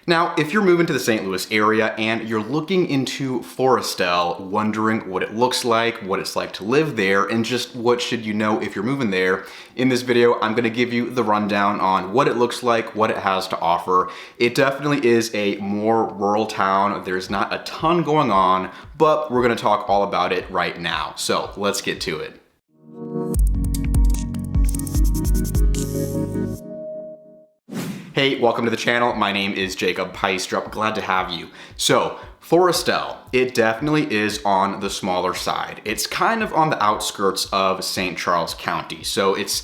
Now, if you're moving to the St. Louis area and you're looking into Foristell, wondering what it looks like, what it's like to live there, and just what should you know if you're moving there, in this video, I'm gonna give you the rundown on what it looks like, what it has to offer. It definitely is a more rural town. There's not a ton going on, but we're gonna talk all about it right now. So let's get to it. Hey, welcome to the channel. My name is Jacob Peistrup. Glad to have you. So, Foristell, it definitely is on the smaller side. It's kind of on the outskirts of St. Charles County. So it's,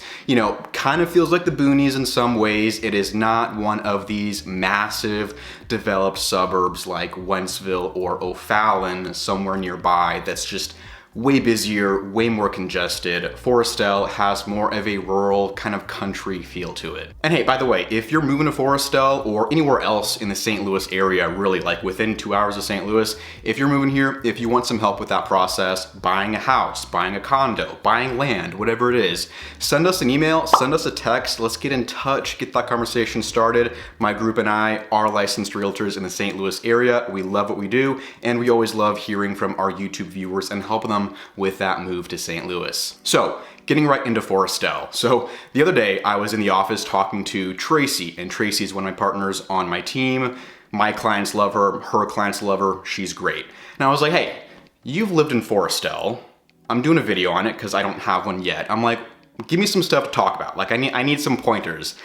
kind of feels like the boonies in some ways. It is not one of these massive developed suburbs like Wentzville or O'Fallon somewhere nearby that's just way busier, way more congested. Foristell has more of a rural kind of country feel to it. And hey, by the way, if you're moving to Foristell or anywhere else in the St. Louis area, really like within 2 hours of St. Louis, if you're moving here, if you want some help with that process, buying a house, buying a condo, buying land, whatever it is, send us an email, send us a text, let's get in touch, get that conversation started. My group and I are licensed realtors in the St. Louis area. We love what we do, and we always love hearing from our YouTube viewers and helping them with that move to St. Louis. So, getting right into Foristell. So, the other day I was in the office talking to Tracy, and Tracy's one of my partners on my team. My clients love her clients love her, she's great. And I was like, hey, you've lived in Foristell. I'm doing a video on it because I don't have one yet. I'm like, give me some stuff to talk about. Like, I need some pointers.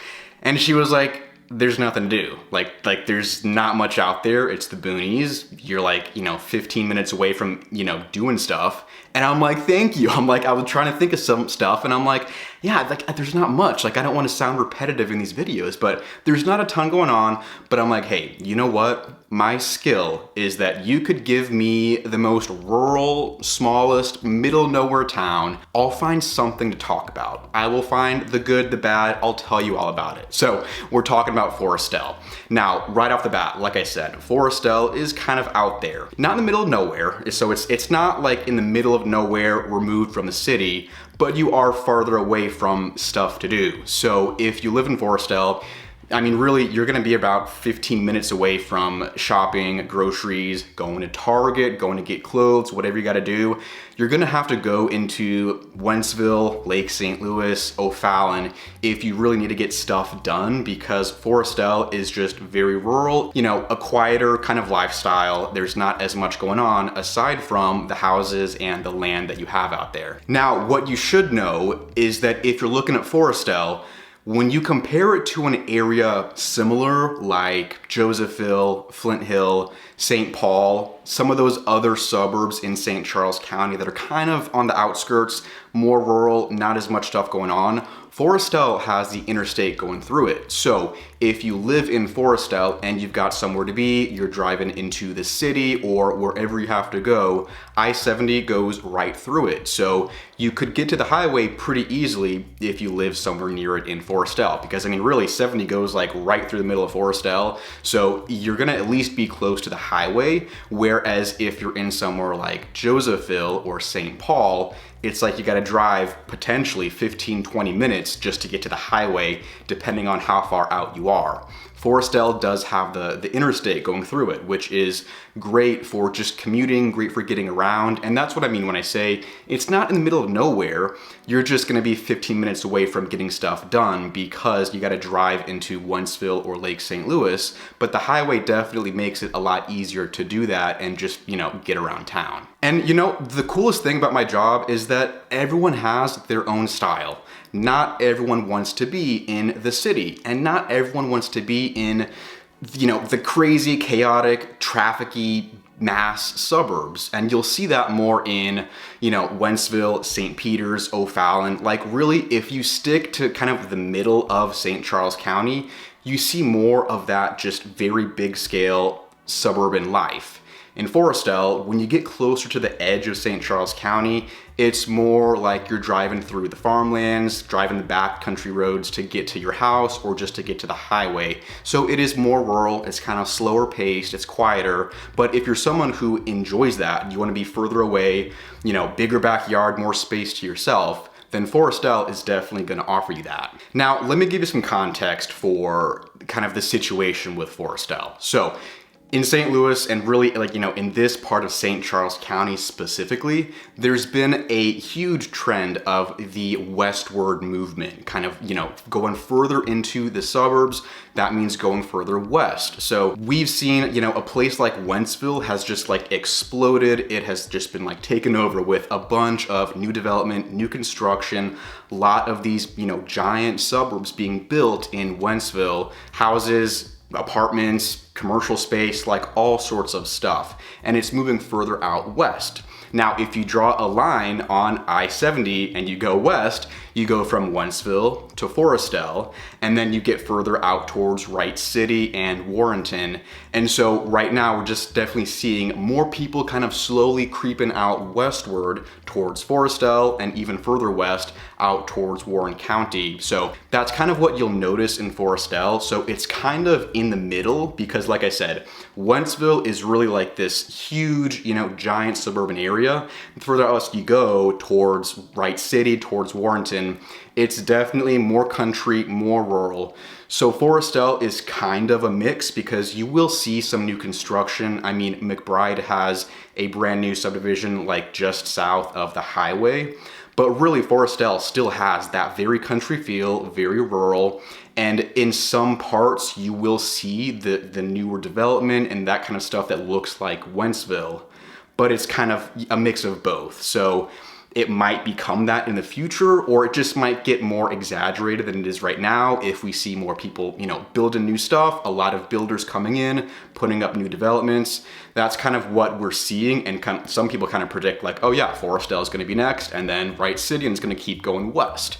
And she was like, there's nothing to do. Like there's not much out there. It's the boonies. You're 15 minutes away from, doing stuff. And I'm like, thank you. I'm like, I was trying to think of some stuff and I'm like, yeah, there's not much. I don't want to sound repetitive in these videos, but there's not a ton going on. But I'm like, hey, you know what? My skill is that you could give me the most rural, smallest, middle nowhere town. I'll find something to talk about. I will find the good, the bad. I'll tell you all about it. So we're talking about Foristell. Now, right off the bat, like I said, Foristell is kind of out there. Not in the middle of nowhere. So it's not like in the middle of nowhere removed from the city, but you are farther away from stuff to do. So if you live in Foristell, really, you're gonna be about 15 minutes away from shopping, groceries, going to Target, going to get clothes, whatever you gotta do. You're gonna have to go into Wentzville, Lake St. Louis, O'Fallon, if you really need to get stuff done, because Foristell is just very rural, a quieter kind of lifestyle. There's not as much going on aside from the houses and the land that you have out there. Now, what you should know is that if you're looking at Foristell, when you compare it to an area similar like Josephville, Flint Hill, St. Paul, some of those other suburbs in St. Charles County that are kind of on the outskirts, more rural, not as much stuff going on, Foristell has the interstate going through it. So if you live in Foristell and you've got somewhere to be, you're driving into the city or wherever you have to go, I-70 goes right through it. So you could get to the highway pretty easily if you live somewhere near it in Foristell. Because really 70 goes right through the middle of Foristell. So you're gonna at least be close to the highway. Whereas if you're in somewhere like Josephville or St. Paul, it's like you gotta drive potentially 15-20 minutes just to get to the highway, depending on how far out you are. Foristell does have the interstate going through it, which is great for just commuting, great for getting around. And that's what I mean when I say it's not in the middle of nowhere. You're just gonna be 15 minutes away from getting stuff done because you gotta drive into Wentzville or Lake St. Louis, but the highway definitely makes it a lot easier to do that and just, get around town. And the coolest thing about my job is that everyone has their own style. Not everyone wants to be in the city, and not everyone wants to be in, the crazy, chaotic, trafficy mass suburbs. And you'll see that more in, Wentzville, St. Peters, O'Fallon. Really, if you stick to kind of the middle of St. Charles County, you see more of that just very big scale suburban life. In Foristell, when you get closer to the edge of St. Charles County, it's more like you're driving through the farmlands, driving the back country roads to get to your house or just to get to the highway. So it is more rural, it's kind of slower paced, it's quieter. But if you're someone who enjoys that, you want to be further away, bigger backyard, more space to yourself, then Foristell is definitely going to offer you that. Now, let me give you some context for kind of the situation with Foristell. So in St. Louis, and really in this part of St. Charles County specifically, there's been a huge trend of the westward movement, kind of, going further into the suburbs. That means going further west. So we've seen, a place like Wentzville has just exploded. It has just been taken over with a bunch of new development, new construction, a lot of these, giant suburbs being built in Wentzville, houses, apartments, commercial space, all sorts of stuff. And it's moving further out west. Now, if you draw a line on I-70 and you go west, you go from Wentzville to Foristell, and then you get further out towards Wright City and Warrenton. And so right now we're just definitely seeing more people kind of slowly creeping out westward towards Foristell and even further west out towards Warren County. So that's kind of what you'll notice in Foristell. So it's kind of in the middle because, like I said, Wentzville is really this huge, giant suburban area. The further out you go towards Wright City, towards Warrenton, it's definitely more country, more rural. So Foristell is kind of a mix because you will see some new construction. I mean, McBride has a brand new subdivision just south of the highway, but really Foristell still has that very country feel, very rural. And in some parts you will see the newer development and that kind of stuff that looks like Wentzville, but it's kind of a mix of both. So it might become that in the future, or it just might get more exaggerated than it is right now if we see more people, building new stuff, a lot of builders coming in, putting up new developments. That's kind of what we're seeing, and some people kind of predict oh yeah, Foristell is going to be next, and then Wright City, and it's going to keep going west.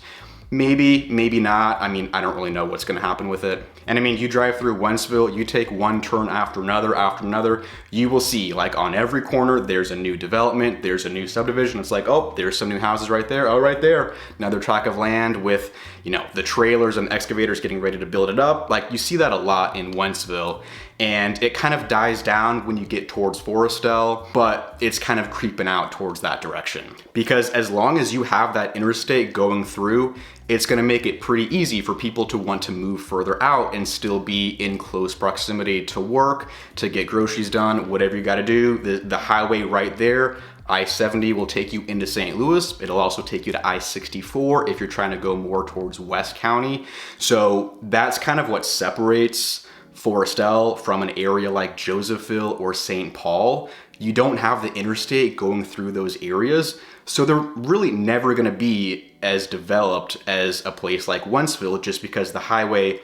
Maybe, maybe not. I mean, I don't really know what's gonna happen with it. And I mean, you drive through Wentzville, you take one turn after another, you will see on every corner, there's a new development, there's a new subdivision. It's oh, there's some new houses right there. Oh, right there. Another tract of land with, the trailers and excavators getting ready to build it up. You see that a lot in Wentzville. And it kind of dies down when you get towards Foristell, but it's kind of creeping out towards that direction. Because as long as you have that interstate going through, it's gonna make it pretty easy for people to want to move further out and still be in close proximity to work, to get groceries done, whatever you gotta do. The highway right there, I-70 will take you into St. Louis. It'll also take you to I-64 if you're trying to go more towards West County. So that's kind of what separates Foristell from an area like Josephville or St. Paul. You don't have the interstate going through those areas, so they're really never going to be as developed as a place like Wentzville, just because the highway,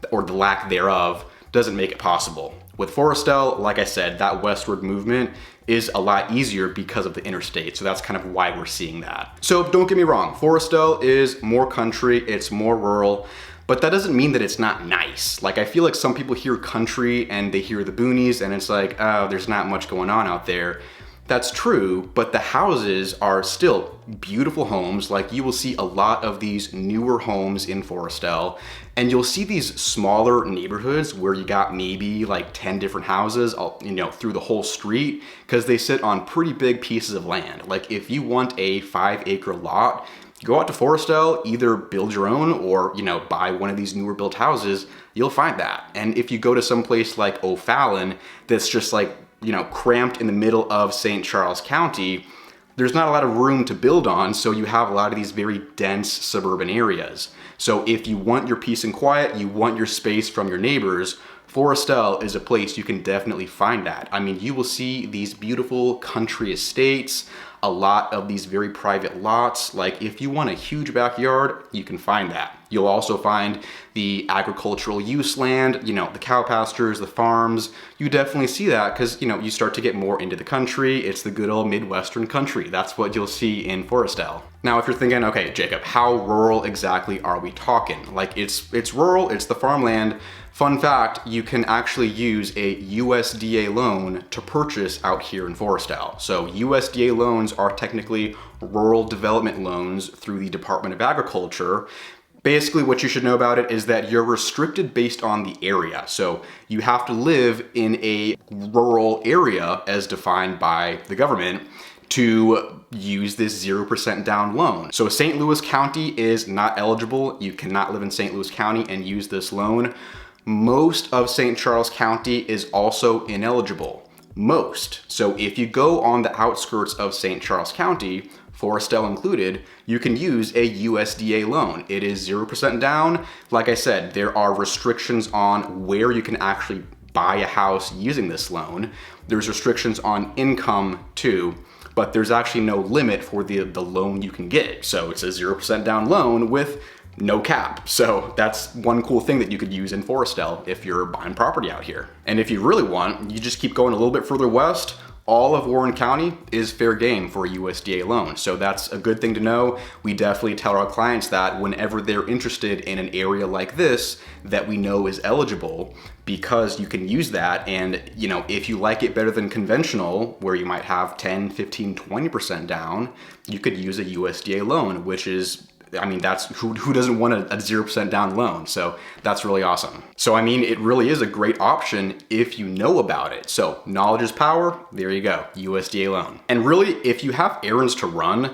or the lack thereof, doesn't make it possible. With Foristell, like I said, that westward movement is a lot easier because of the interstate, so that's kind of why we're seeing that. So don't get me wrong, Foristell is more country, it's more rural, but that doesn't mean that it's not nice. I feel like some people hear country and they hear the boonies and it's oh, there's not much going on out there. That's true, but the houses are still beautiful homes. You will see a lot of these newer homes in Foristell, and you'll see these smaller neighborhoods where you got maybe 10 different houses, through the whole street, because they sit on pretty big pieces of land. If you want a 5-acre lot, go out to Foristell, either build your own or, buy one of these newer built houses, you'll find that. And if you go to some place like O'Fallon, that's just cramped in the middle of St. Charles County, there's not a lot of room to build on, so you have a lot of these very dense suburban areas. So if you want your peace and quiet, you want your space from your neighbors, Foristell is a place you can definitely find that. I mean, you will see these beautiful country estates, a lot of these very private lots. If you want a huge backyard, you can find that. You'll also find the agricultural use land, the cow pastures, the farms. You definitely see that because, you start to get more into the country. It's the good old Midwestern country. That's what you'll see in Foristell. Now, if you're thinking, okay, Jacob, how rural exactly are we talking? It's rural, it's the farmland. Fun fact, you can actually use a USDA loan to purchase out here in Foristell. So USDA loans are technically rural development loans through the Department of Agriculture. Basically, what you should know about it is that you're restricted based on the area. So you have to live in a rural area as defined by the government to use this 0% down loan. So St. Louis County is not eligible. You cannot live in St. Louis County and use this loan. Most of St. Charles County is also ineligible. Most. So if you go on the outskirts of St. Charles County, Foristell included, you can use a USDA loan. It is 0% down. Like I said, there are restrictions on where you can actually buy a house using this loan. There's restrictions on income too, but there's actually no limit for the loan you can get. So it's a 0% down loan with no cap. So that's one cool thing that you could use in Foristell if you're buying property out here. And if you really want, you just keep going a little bit further west. All of Warren County is fair game for a USDA loan. So that's a good thing to know. We definitely tell our clients that whenever they're interested in an area like this that we know is eligible, because you can use that. And you know, if you like it better than conventional, where you might have 10, 15, 20% down, you could use a USDA loan, which is, I mean, that's who doesn't want a 0% down loan? So that's really awesome. So I mean, it really is a great option if you know about it. So knowledge is power. There you go, USDA loan. And really, if you have errands to run,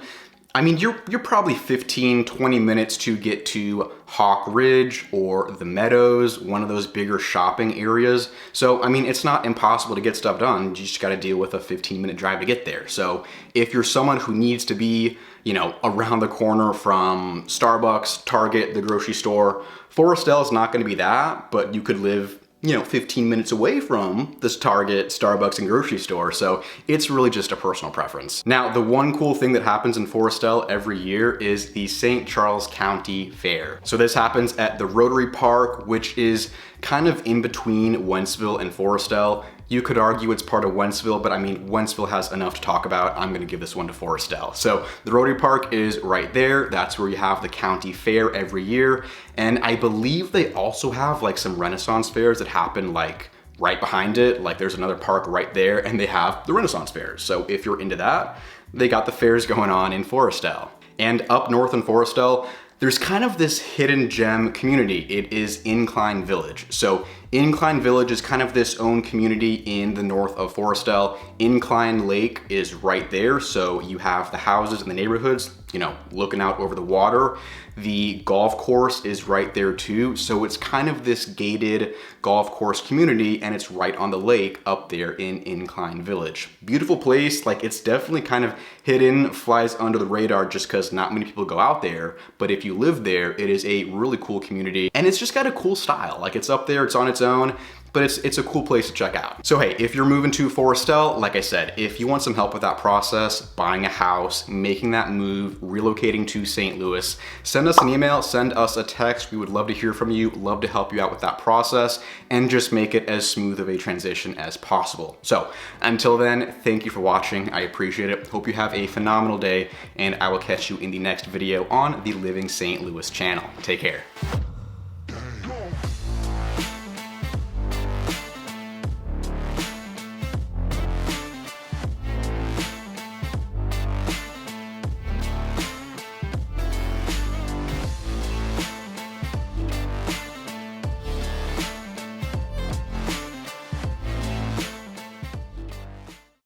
I mean, you're probably 15, 20 minutes to get to Hawk Ridge or the Meadows, one of those bigger shopping areas. So, I mean, it's not impossible to get stuff done. You just got to deal with a 15-minute drive to get there. So if you're someone who needs to be, you know, around the corner from Starbucks, Target, the grocery store, Foristell is not going to be that, but you could live, you know, 15 minutes away from this Target, Starbucks, and grocery store. So it's really just a personal preference. Now, the one cool thing that happens in Foristell every year is the St. Charles County Fair. So this happens at the Rotary Park, which is kind of in between Wentzville and Foristell. You could argue it's part of Wentzville, but I mean, Wentzville has enough to talk about. I'm gonna give this one to Foristell. So the Rotary Park is right there. That's where you have the county fair every year. And I believe they also have like some Renaissance fairs that happen like right behind it. Like there's another park right there and they have the Renaissance fairs. So if you're into that, they got the fairs going on in Foristell. And up north in Foristell, there's kind of this hidden gem community. It is Incline Village. So Incline Village is kind of this own community in the north of Foristell. Incline Lake is right there. So you have the houses and the neighborhoods, you know, looking out over the water. The golf course is right there too. So it's kind of this gated golf course community and it's right on the lake up there in Incline Village. Beautiful place. Like it's definitely kind of hidden, flies under the radar just because not many people go out there. But if you live there, it is a really cool community and it's just got a cool style. Like it's up there, it's on its own, but it's a cool place to check out. So hey, if you're moving to Foristell, like I said, if you want some help with that process, buying a house, making that move, relocating to St. Louis, send us an email, send us a text. We would love to hear from you, love to help you out with that process and just make it as smooth of a transition as possible. So until then, thank you for watching. I appreciate it. Hope you have a phenomenal day and I will catch you in the next video on the Living St. Louis channel. Take care.